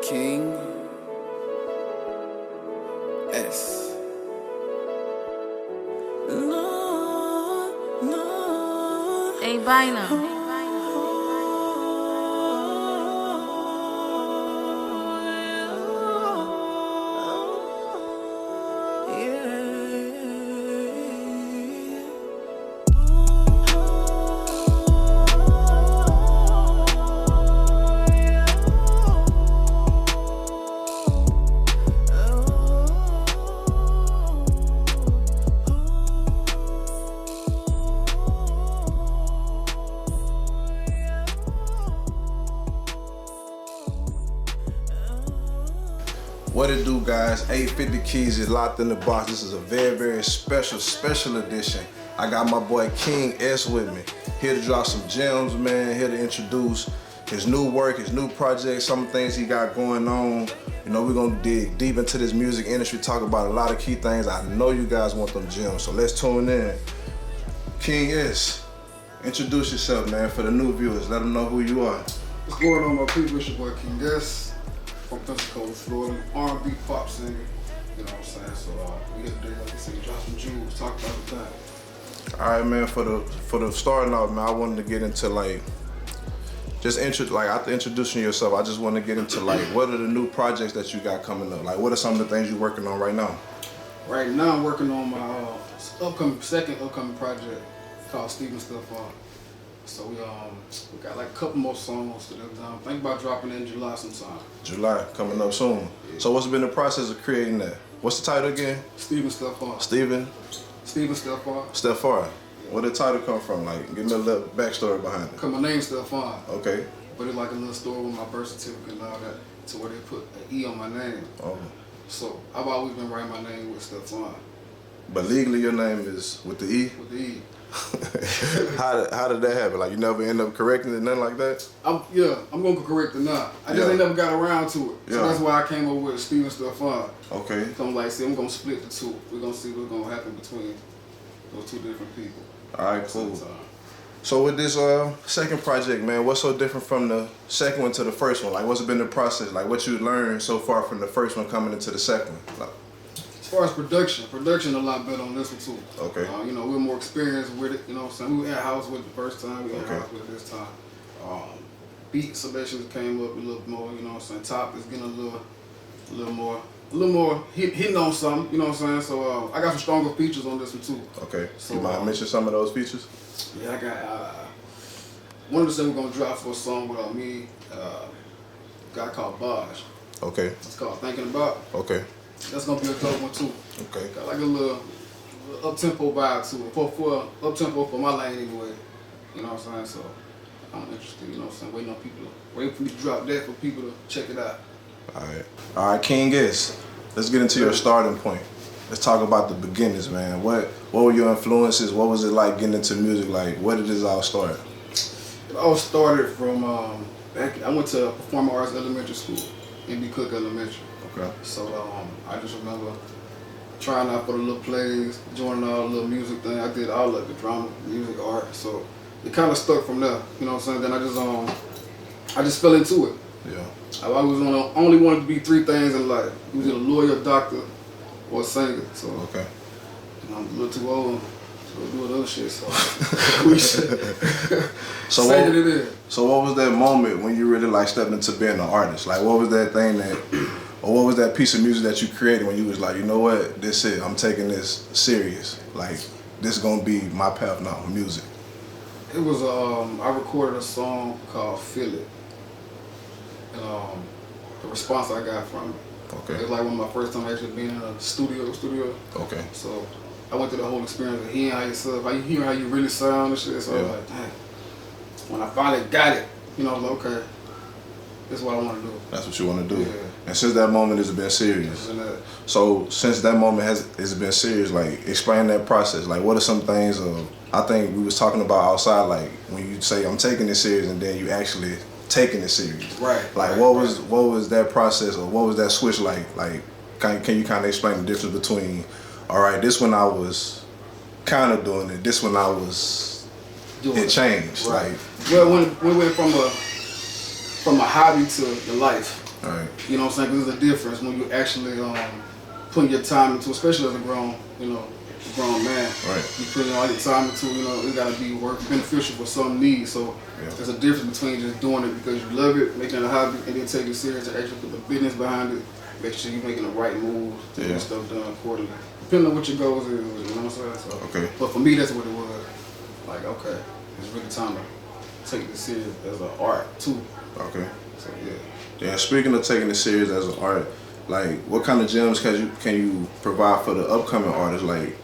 King.s. No, no. Hey, Bina. What it do, guys? 850 Keys is locked in the box. This is a very special edition. I got my boy King.s with me. Here to drop some gems, man. Here to introduce his new work, his new project, some things he got going on. You know, we're gonna dig deep into this music industry, talk about a lot of key things. I know you guys want them gems, so let's tune in. King.s, introduce yourself, man, for the new viewers. Let them know who you are. What's going on, my people? It's your boy King.s from Pensacola, Florida, R&B pop singer. You know what I'm saying? So we here today, like I said, drop some jewels, talk about the thing. All right, man. For the starting off, man, I wanted to get into after introducing yourself, I just want to get into what are the new projects that you got coming up? Like, what are some of the things you're working on right now? Right now, I'm working on my second upcoming project called Stevens Stuff On. So we got like a couple more songs to them. Think about dropping it in July sometime. July, coming up soon. Yeah. So what's been the process of creating that? What's the title again? Stevens Stuff On. Stevens Stuff On. Stuff On. Where did the title come from? Like, give me a little backstory behind it. Cause my name's Stuff On. Okay. But it's like a little story with my birth certificate and all that, to where they put an E on my name. Oh. So I've always been writing my name with Stuff On. But legally your name is with the E? With the E. How did that happen? Like, you never end up correcting it, nothing like that? I'm gonna correct it now. I just ain't never got around to it. So that's why I came up with Stevens Stuff On. Okay. So I'm like, see, I'm gonna split the two. We're gonna see what's gonna happen between those two different people. All right, cool. So with this second project, man, what's so different from the second one to the first one? Like, what's been the process? Like, what you learned so far from the first one coming into the second one? Like, as far as production a lot better on this one too. Okay. You know, we're more experienced with it, you know what I'm saying? We were at house with it the first time, we were at house with it this time. Beat selections came up a little more, you know what I'm saying? Top is getting a little more hitting on something, you know what I'm saying? So I got some stronger features on this one too. Okay. So, you mind mention some of those features? Yeah, I got one of the things we're gonna drop for a song with me, a guy called Bosh. Okay. It's called Thinking About. Okay. That's gonna be a dope one too. Okay. Got like a little up-tempo vibe to it. For up-tempo for my lane anyway. You know what I'm saying? So I'm interested, you know what I'm saying? Waiting for me to drop that for people to check it out. All right, King.s, let's get into your starting point. Let's talk about the beginnings, man. What were your influences? What was it like getting into music? Like, where did this all start? It all started from I went to Performing Arts Elementary School, M.B. Cook Elementary. Okay. So I just remember trying out for the little plays, joining all the little music thing. I did all of it, drama, music, art. So it kind of stuck from there. You know what I'm saying? Then I just fell into it. Yeah. I always only wanted to be three things in life. Either a lawyer, doctor, or a singer. So okay. I'm a little too old to go do other shit. So So what was that moment when you really like stepped into being an artist? Like, what was that thing or what was that piece of music that you created when you was like, you know what, this is it, I'm taking this serious. Like, this is gonna be my path now, music. It was, I recorded a song called Feel It. And the response I got from it. Okay. It was like one of my first time actually being in a studio. Okay. So I went through the whole experience of hearing how yourself, how you really sound and shit. So I was like, dang. When I finally got it, you know, I was like, okay, this is what I want to do. That's what you want to do. Yeah. And since that moment, it's been serious. So since that moment, it's been serious. Like, explain that process. Like, what are some things I think we was talking about outside, like when you say I'm taking this serious and then you actually taking it serious. Right. Like, what was that process, or what was that switch like? Like, can you kind of explain the difference between, all right, this one I was kind of doing it, this one I was doing it changed. Right. Like, well, when we went from a hobby to the life. Right. You know what I'm saying? Because there's a difference when you actually putting your time into, especially as a grown man. Right. You putting all your time into, it gotta be work beneficial for some needs. So there's a difference between just doing it because you love it, making it a hobby, and then taking it serious and actually put the business behind it. Make sure you're making the right moves to get stuff done accordingly. Depending on what your goals is, you know what I'm saying? So, okay. But for me, that's what it was. Like, okay, it's really time to take this serious as an art too. Okay. So yeah. Yeah. Speaking of taking it serious as an art, like, what kind of gems can you provide for the upcoming artists? Like,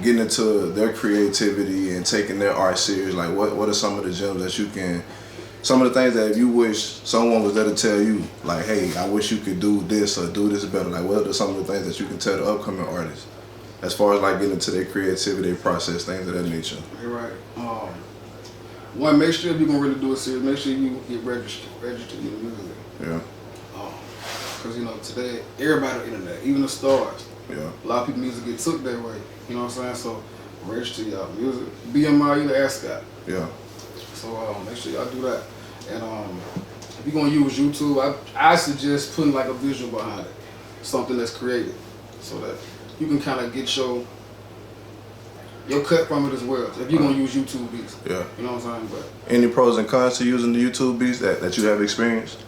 getting into their creativity and taking their art serious. Like, what are some of the gems that you can? Some of the things that if you wish someone was there to tell you, like, hey, I wish you could do this or do this better. Like, what are some of the things that you can tell the upcoming artists as far as like getting into their creativity, process, things of that nature? You're right. One, make sure if you're gonna really do it serious, make sure you get registered in the music. Yeah. Because today everybody on the internet, even the stars. Yeah. A lot of people music get took that way. You know what I'm saying? So register y'all music. BMI, you the ascot. Yeah. So make sure y'all do that. And if you're gonna use YouTube, I suggest putting like a visual behind it, something that's creative, so that you can kind of get your cut from it as well. If you're gonna use YouTube beats, yeah, you know what I'm saying. But any pros and cons to using the YouTube beats that you have experienced?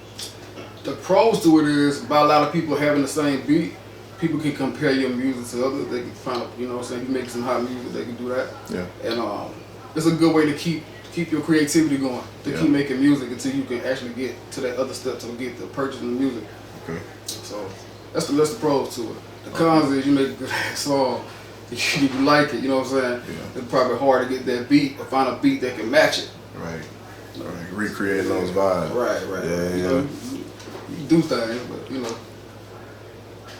The pros to it is by a lot of people having the same beat, people can compare your music to others. They can find, you know what I'm saying. You make some hot music, they can do that. Yeah. And it's a good way to keep your creativity going, to keep making music until you can actually get to that other step to get the purchasing the music. Okay. So that's the pros to it. The cons is you make a good song, you like it, you know what I'm saying? Yeah. It's probably hard to get that beat or find a beat that can match it. Right. Right. Recreating those vibes. Right. Yeah, you know, you do things, but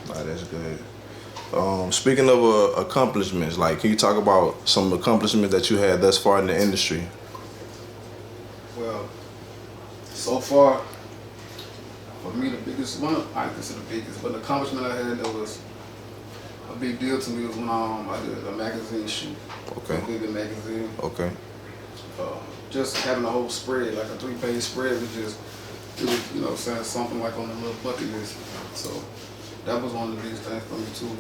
Nah, that's good. Speaking of accomplishments, like, can you talk about some accomplishments that you had thus far in the industry? Well, so far, for me, the biggest one, I consider the biggest, but the accomplishment I had that was a big deal to me was when I did a magazine shoot. Okay. A big magazine. Okay. Just having a whole spread, like a 3-page spread, it was, you know, saying something like on the little bucket list. So that was one of the biggest things for me too.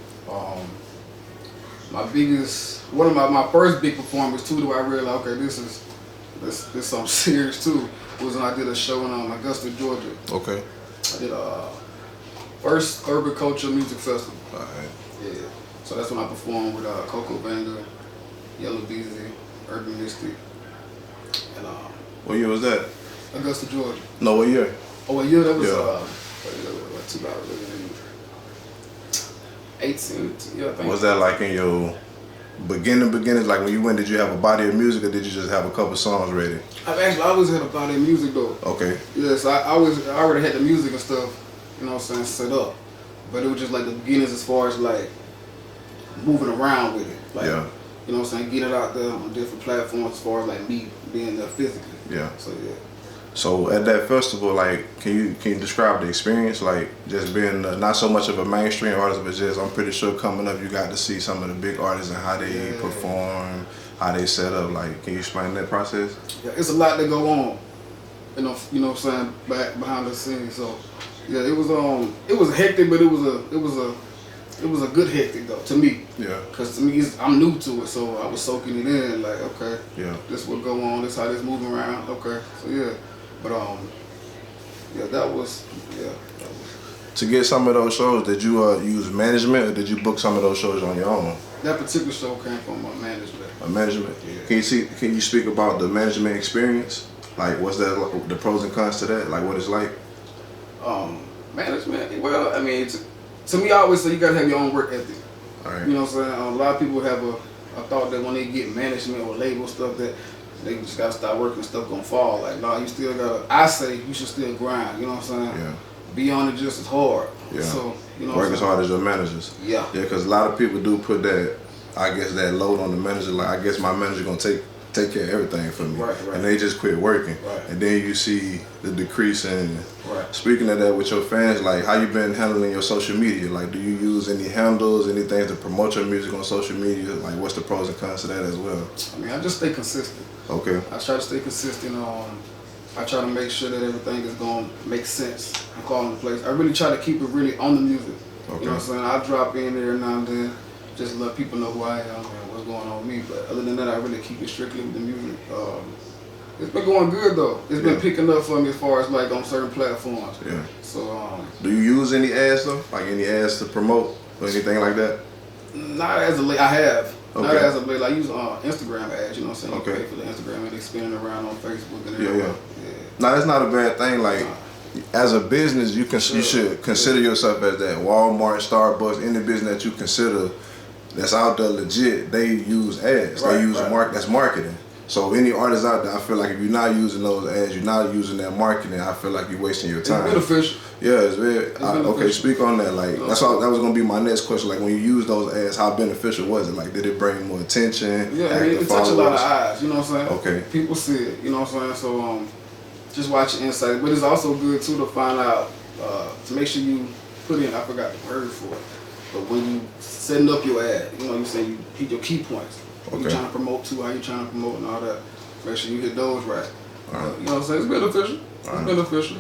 One of my first big performance too, that I realized, okay, this is something serious too, was when I did a show in Augusta, Georgia. Okay. I did a first urban culture music festival. All right. Yeah. So that's when I performed with Coco Vanda, Yellow Beezy, Urban Mystic, and What year was that? Augusta, Georgia. No, what year? Oh, what year? That was Yeah. 2018. Yeah, I think. Was that like in your beginnings? Like when you went, did you have a body of music or did you just have a couple songs ready? I've actually always had a body of music though. Okay. Yes, I already had the music and stuff, you know what I'm saying, set up. But it was just like the beginnings as far as like moving around with it. Like, Yeah. you know what I'm saying, getting it out there on different platforms as far as like me being there physically. Yeah. So yeah. So at that festival, like, can you describe the experience? Like, just being not so much of a mainstream artist, but just, I'm pretty sure coming up, you got to see some of the big artists and how they perform, how they set up. Like, can you explain that process? Yeah, it's a lot that go on, you know what I'm saying, behind the scenes. So yeah, it was hectic, but it was a good hectic though to me. Yeah. Cause to me, I'm new to it, so I was soaking it in. Like, okay, Yeah. this what go on. This how this moving around. Okay, so yeah, but that was. To get some of those shows, did you use management or did you book some of those shows on your own? That particular show came from my management. A management. Yeah. Can you speak about the management experience? Like, what's that? The pros and cons to that? Like, what it's like? Management. Well, I mean, to me, I always say you gotta have your own work ethic. All right. You know what I'm saying? A lot of people have a thought that when they get management or label stuff that they just gotta start working, stuff gonna fall. Like, no, you still gotta. I say you should still grind. You know what I'm saying? Yeah. Be on it just as hard. Yeah. So you know. Work as hard as your managers. Yeah. Yeah, because a lot of people do put that, I guess, that load on the manager. Like, I guess my manager gonna take care of everything for me. Right. And they just quit working. Right. And then you see the decrease in. Right. Speaking of that with your fans, like, how you been handling your social media? Like, do you use any handles, anything to promote your music on social media? Like, what's the pros and cons to that as well? I mean, I just stay consistent. Okay. I try to stay consistent. I try to make sure that everything is going to make sense and fall into place. I really try to keep it really on the music. Okay. You know what I'm saying? I drop in there now and then, just let people know who I am and what's going on with me. But other than that, I really keep it strictly with the music. It's been going good though. It's been picking up for me as far as like on certain platforms. Yeah. So do you use any ads though? Like any ads to promote or anything like that? not as of late. I have. Okay. Not as of late. I use Instagram ads. You know what I'm saying? Okay. You pay for the Instagram and they spinning around on Facebook and Yeah, everywhere. yeah. No, that's not a bad thing. Like, as a business, you should consider yourself as that. Walmart, Starbucks, any business that you consider that's out there legit, they use ads. Right, they use right. that's marketing. So any artists out there, I feel like if you're not using those ads, you're not using that marketing, I feel like you're wasting your time. It's beneficial. Yeah, it's very. beneficial. Okay, speak on that. Like that's all. That was gonna be my next question. Like when you use those ads, how beneficial was it? Like did it bring more attention? Yeah, I mean, it touch a lot of eyes. You know what I'm saying? Okay. People see it. You know what I'm saying? So just watch your insight. But it's also good too to find out to make sure you put in. I forgot the word for it. But when you setting up your ad, you know, you say you hit your key points. What you trying to promote to, how you trying to promote and all that. Make sure you hit those right. All right. You know what I'm saying? It's beneficial. It's beneficial.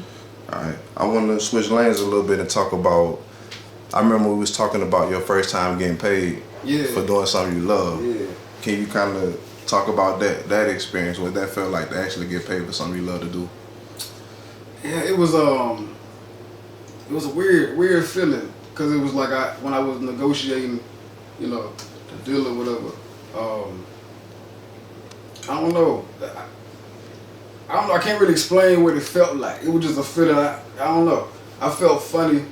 All right. I want to switch lanes a little bit and talk about. I remember we was talking about your first time getting paid for doing something you love. Yeah. Can you kind of talk about that experience, what that felt like to actually get paid for something you love to do? Yeah, it was a weird feeling because it was like when I was negotiating, you know, the deal or whatever. I don't know. I can't really explain what it felt like. It was just a feeling. I don't know. I felt funny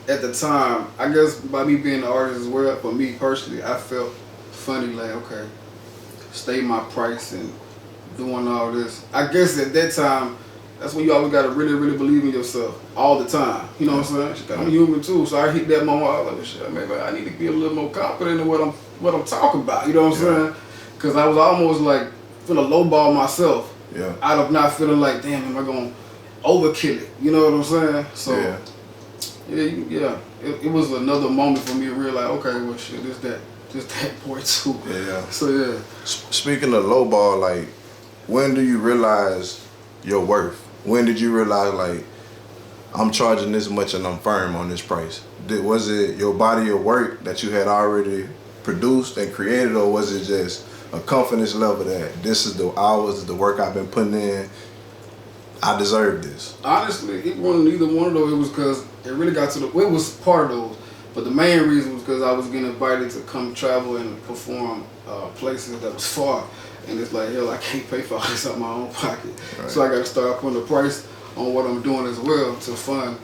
at the time. I guess by me being an artist as well, for me personally, I felt funny. Like, okay, stay my price and doing all this. I guess at that time, that's when you always gotta really, really believe in yourself all the time. You know what I'm saying? I'm human too, so I hit that moment. I was like, shit, maybe I need to be a little more confident in what I'm talking about. You know what I'm saying? Because I was almost like feeling lowball myself. Yeah. Out of not feeling like, damn, am I gonna overkill it? You know what I'm saying? So, it was another moment for me to realize, okay, well, shit, this that point too. Yeah. So yeah. Speaking of lowball, like, when do you realize your worth? When did you realize, like, I'm charging this much and I'm firm on this price? Was it your body of work that you had already produced and created, or was it just a confidence level that this is the hours, the work I've been putting in, I deserve this? Honestly, it wasn't neither one of those. It was because it really got to it was part of those. But the main reason was because I was getting invited to come travel and perform places that was far. And it's like, hell, I can't pay for all this out of my own pocket. Right. So I got to start putting a price on what I'm doing as well to fund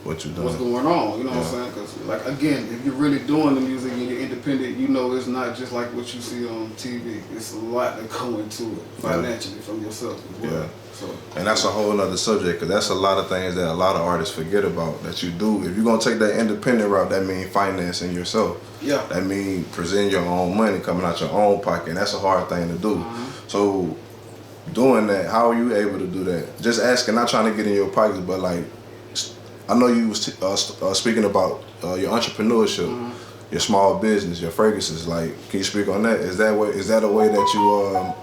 what you doing, what's going on. You know what I'm saying? Because, like, again, if you're really doing the music and you're independent, you know it's not just like what you see on TV. It's a lot that go into it financially from yourself as well. Yeah. So, and that's a whole nother subject, because that's a lot of things that a lot of artists forget about that you do. If you're going to take that independent route, that means financing yourself. Yeah. That means presenting your own money, coming out your own pocket, and that's a hard thing to do. So doing that, how are you able to do that? Just asking, not trying to get in your pockets, but like, I know you was speaking about your entrepreneurship, your small business, your fragrances. Like, can you speak on that? Is that a way that you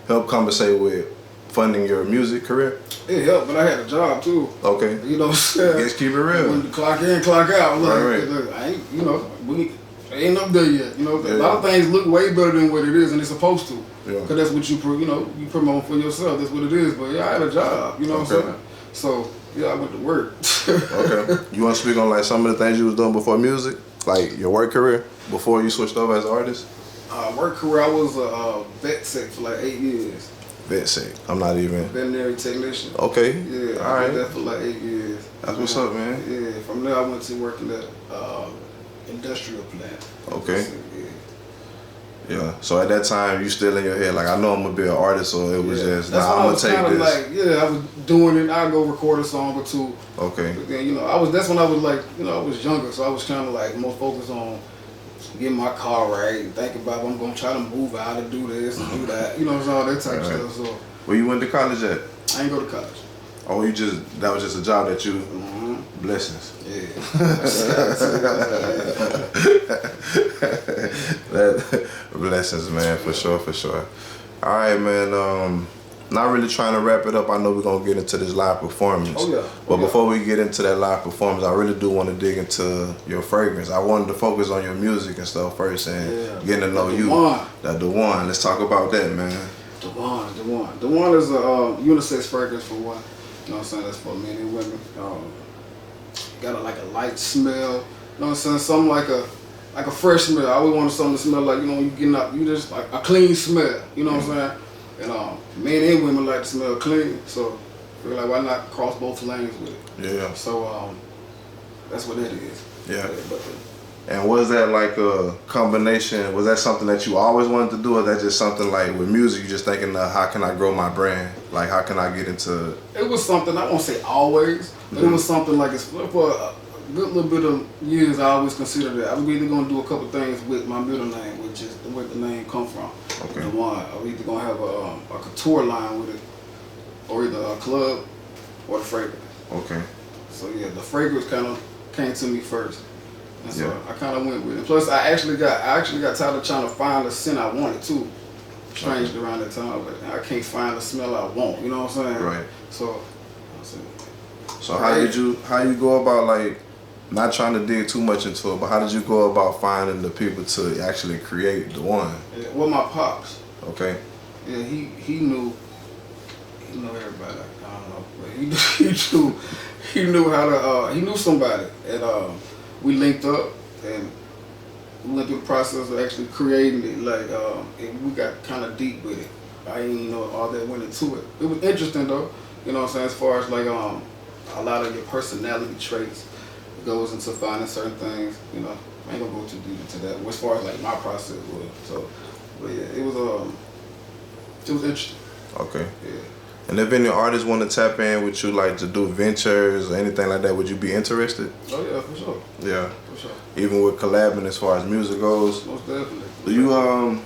help compensate with funding your music career? It helped, but I had a job too. Okay. You know what I'm saying? Let's keep it real. When the clock in, clock out. Like, right. Look, I ain't, you know, we ain't up there yet. You know, a lot of things look way better than what it is, and it's supposed to. Yeah. Cause that's what you promote for yourself. That's what it is. But yeah, I had a job. You know what I'm saying? So yeah, I went to work. Okay. You want to speak on like some of the things you was doing before music, like your work career before you switched over as an artist? Work career, I was a vet tech for like 8 years. Vet tech. I'm not even. Veterinary technician. Okay. Yeah. All right. I did that for like 8 years. That's what's up, man. Yeah. From there, I went to work in the industrial plant. Okay. Yeah. So at that time, you still in your head like, I know I'm gonna be an artist, so it was just, nah, I'm gonna take this. Like, I was doing it. I go record a song or two. Okay. But then, that's when I was like, I was younger, so I was kind of like more focused on getting my car right and thinking about I'm gonna try to move out and do this and do that. You know what I'm saying? All that type of stuff. So. Where you went to college at? I ain't go to college. Oh, that was just a job that you. Blessings. Yeah. Blessings, man, for sure. All right, man. not really trying to wrap it up. I know we're gonna get into this live performance. Oh yeah. But before we get into that live performance, I really do want to dig into your fragrance. I wanted to focus on your music and stuff first, and getting to know you. The One. Let's talk about that, man. The One is a unisex fragrance for one. You know what I'm saying? That's for men and women. Got a light smell. You know what I'm saying? Something like a fresh smell. I always wanted something to smell like, you know, you getting up, you just like a clean smell. You know what I'm saying? And men and women like to smell clean, so I feel like why not cross both lanes with it? Yeah. So that's what that is. Yeah. And was that like a combination? Was that something that you always wanted to do, or that just something like with music you just thinking, how can I grow my brand? Like how can I get into? It was something, I won't say always, but it was something like for a good little bit of years. I always considered that I was either gonna do a couple things with my middle name, which is where the name come from. Okay. The One. I was either gonna have a couture line with it, or either a club or the fragrance. Okay. So yeah, the fragrance kind of came to me first, and so I kind of went with it. Plus, I actually got tired of trying to find the scent I wanted too. Strangely around that time, but I can't find the smell I want. You know what I'm saying? Right. So I said. So how you go about, like, not trying to dig too much into it, but how did you go about finding the people to actually create the One? Yeah, well, my pops. Okay. Yeah, he knew everybody. I don't know, but he knew how to. He knew somebody, and we linked up, and we went through the process of actually creating it. Like, and we got kind of deep with it. I didn't even know all that went into it. It was interesting though. You know what I'm saying? As far as like a lot of your personality traits goes into finding certain things. You know, I ain't gonna go too deep into that. As far as like my process was, so, but yeah, it was interesting. Okay. Yeah. And if any artists want to tap in with you, like to do ventures or anything like that, would you be interested? Oh yeah, for sure. Yeah. For sure. Even with collabing as far as music goes. Most definitely. Do you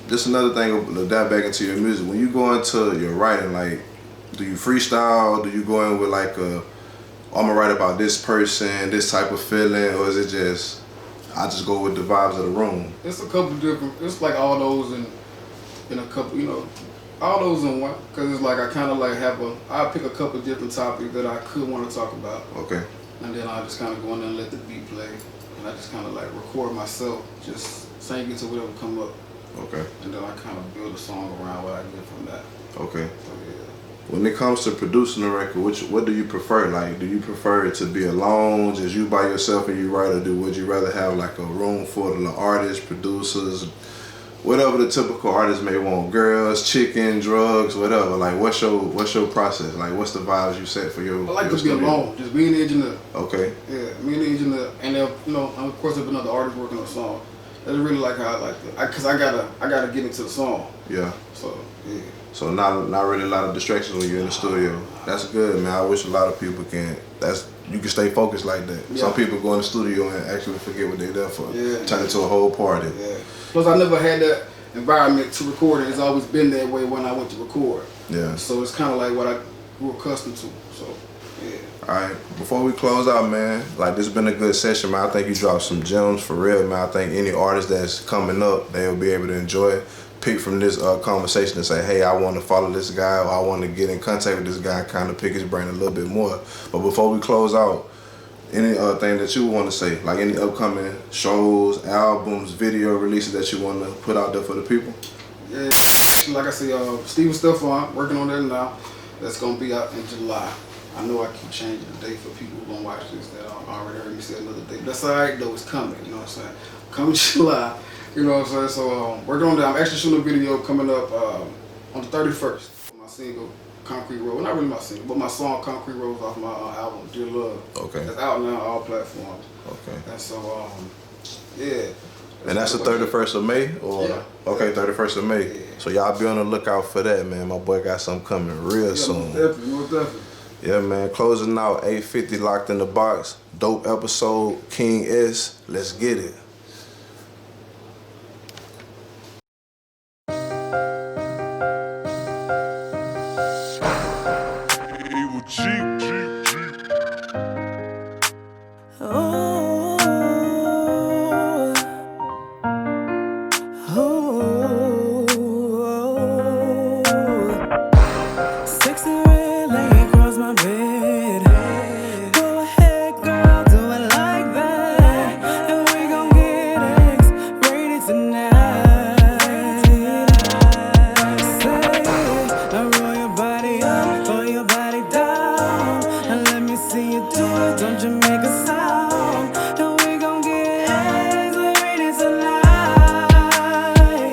just another thing to dive back into your music. When you go into your writing, like, do you freestyle? Do you go in with like I'm gonna write about this person, this type of feeling, or is it just I just go with the vibes of the room? It's a couple different. It's like all those in a couple. You know, all those in one. Cause it's like I kind of like I pick a couple different topics that I could want to talk about. Okay. And then I just kind of go in there and let the beat play, and I just kind of like record myself, just sing it to whatever come up. Okay. And then I kind of build a song around what I get from that. Okay. So yeah. When it comes to producing a record, what do you prefer? Like, do you prefer it to be alone, just you by yourself and you write, or would you rather have like a room full of artists, producers, whatever the typical artist may want, girls, chicken, drugs, whatever? Like, what's your process? Like, what's the vibes you set for your? I like your to be studio? alone, just me and the engineer. Okay. Yeah, me and the engineer, and then of course there'll be another artist working on the song. That's really like how I like it, cause I gotta get into the song. Yeah. So yeah. So not really a lot of distractions when you're in the studio. That's good, man. I wish a lot of people you can stay focused like that. Yeah. Some people go in the studio and actually forget what they're there for. Yeah. Turn it to a whole party. Yeah. Plus I never had that environment to record it. It's always been that way when I went to record. Yeah. So it's kind of like what I grew accustomed to. So yeah. All right, before we close out, man, like, this has been a good session, man. I think you dropped some gems for real, man. I think any artist that's coming up, they'll be able to enjoy it, pick from this conversation and say, hey, I want to follow this guy, or I want to get in contact with this guy and kind of pick his brain a little bit more. But before we close out, any thing that you want to say, like any upcoming shows, albums, video releases that you want to put out there for the people? Yeah, like I said, Steven Stefan, working on that now. That's going to be out in July. I know I keep changing the date for people who gonna watch this that already heard me say another date. That's alright though, it's coming, you know what I'm saying? Coming July, you know what I'm saying? So working on that. I'm actually shooting a video coming up on the 31st for my single Concrete Road. Well, not really my single, but my song Concrete Road off my album Dear Love. Okay. That's out now on all platforms. Okay. And so yeah. And that's the 31st of May? Or? Yeah. Okay, 31st of May. Yeah. So y'all be on the lookout for that, man. My boy got something coming real soon. Most definitely. Yeah, man. Closing out 850 Locked in the Box. Dope episode. King.s. Let's get it. Jamaica side.